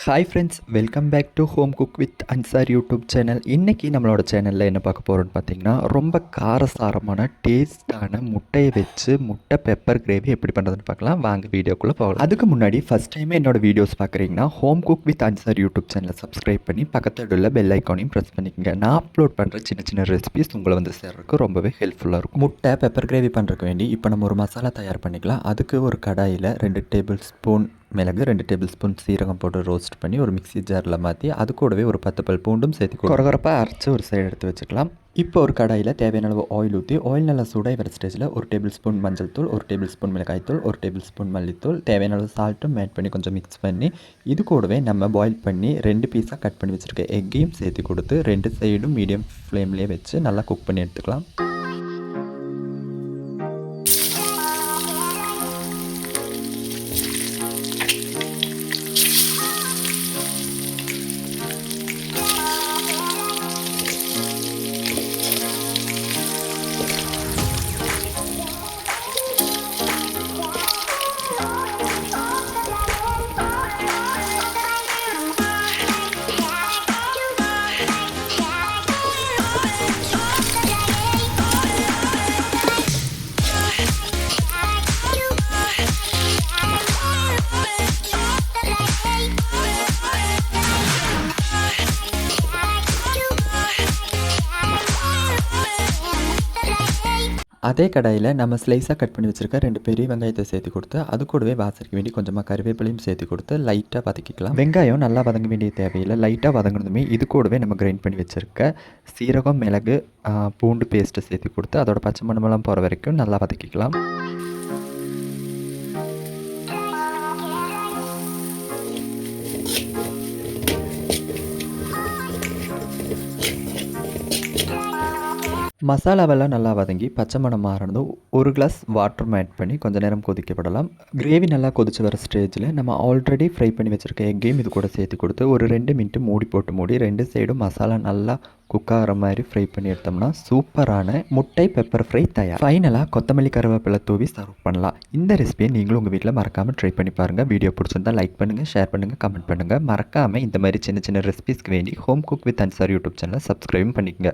Hi friends, welcome back to home cook with Ansar YouTube channel. இன்றைக்கி நம்மளோட சேனலில் என்ன பார்க்க போகிறோன்னு பார்த்தீங்கன்னா, ரொம்ப காரசாரமான டேஸ்டான முட்டையை வச்சு முட்டை பெப்பர் கிரேவி எப்படி பண்ணுறதுன்னு பார்க்கலாம். வாங்க வீடியோக்குள்ளே போகலாம். அதுக்கு முன்னாடி ஃபஸ்ட் டைம் என்னோடய வீடியோஸ் பார்க்குறீங்கன்னா home cook with Ansar YouTube சேனலை சப்ஸ்கிரைப் பண்ணி பக்கத்தில் உள்ள பெல் ஐக்கானையும் ப்ரெஸ் பண்ணிக்கோங்க. நான் அப்லோட் பண்ணுற சின்ன சின்ன ரெசிபிஸ் உங்களை வந்து சேர்றதுக்கு ரொம்பவே ஹெல்ப்ஃபுல்லாக இருக்கும். முட்டை பெப்பர் கிரேவி பண்ணுறதுக்கு வேண்டி இப்போ நம்ம ஒரு மசாலா தயார் பண்ணிக்கலாம். அதுக்கு ஒரு கடாயில் 2 டேபிள் ஸ்பூன் மிளகு, 2 டேபிள் ஸ்பூன் சீரகம் போட்டு ரோஸ்ட் பண்ணி ஒரு மிக்ஸி ஜாரில் மாற்றி அது கூடவே ஒரு 10 பல் பூண்டும் சேர்த்து கொரகொரப்பாக அரைச்சி ஒரு சைடு எடுத்து வச்சுக்கலாம். இப்போ ஒரு கடாயில் தேவையான அளவு ஆயில் ஊற்றி ஆயில் நல்லா சூடாகி வர ஸ்டேஜில் 1 டேபிள் ஸ்பூன் மஞ்சள் தூள், 1 டேபிள் ஸ்பூன் மிளகாய் தூள், 1 டேபிள் ஸ்பூன் மல்லித்தூள், தேவையான அளவு சால்ட்டும் ஆட் பண்ணி கொஞ்சம் மிக்ஸ் பண்ணி இது கூடவே நம்ம பாயில் பண்ணி 2 பீஸாக கட் பண்ணி வச்சுருக்க எக்கையும் சேர்த்து கொடுத்து 2 சைடும் மீடியம் ஃப்ளேம்லேயே வச்சு நல்லா குக் பண்ணி எடுத்துக்கலாம். அதே கடாயில் நம்ம ஸ்லைஸாக கட் பண்ணி வச்சுருக்க 2 பெரிய வெங்காயத்தை சேர்த்து கொடுத்து அது கூடவே வாசனைக்கு வேண்டி கொஞ்சமாக கருவேப்பிலையும் சேர்த்து கொடுத்து லைட்டாக வதக்கிக்கலாம். வெங்காயம் நல்லா வதங்க வேண்டிய தேவையில்லை. லைட்டாக வதங்கினதுமே இது கூடவே நம்ம கிரைண்ட் பண்ணி வச்சுருக்க சீரகம், மிளகு, பூண்டு பேஸ்ட்டை சேர்த்து கொடுத்து அதோட பச்சை மணமெல்லாம் போகிற வரைக்கும் நல்லா வதக்கிக்கலாம். மசாலாவெல்லாம் நல்லா வதங்கி பச்சை மணம் மாறினதும் 1 கிளாஸ் வாட்டர் ஆட் பண்ணி கொஞ்சம் நேரம் கொதிக்கப்படலாம். கிரேவி நல்லா கொதிச்சு வர ஸ்டேஜில் நம்ம ஆல்ரெடி ஃப்ரை பண்ணி வச்சுருக்க எக்கையும் இது கூட சேர்த்து கொடுத்து ஒரு 2 மினிட் மூடி 2 சைடும் மசாலா நல்லா குக் ஆகிற மாதிரி ஃப்ரை பண்ணி எடுத்தோம்னா சூப்பரான முட்டை பெப்பர் ஃப்ரை தயார். ஃபைனலாக கொத்தமல்லி கருவேப்பிலை தூவி சர்வ் பண்ணலாம். இந்த ரெசிபியை நீங்களும் உங்கள் வீட்டில் மறக்காமல் ட்ரை பண்ணி பாருங்கள். வீடியோ பிடிச்சிருந்தா லைக் பண்ணுங்கள், ஷேர் பண்ணுங்கள், கமெண்ட் பண்ணுங்கள். மறக்காமல் இந்த மாதிரி சின்ன சின்ன ரெசிபிஸ்க்கு வேண்டி home cook with Ansar YouTube சேனலை சப்ஸ்கிரைபும் பண்ணிக்கங்க.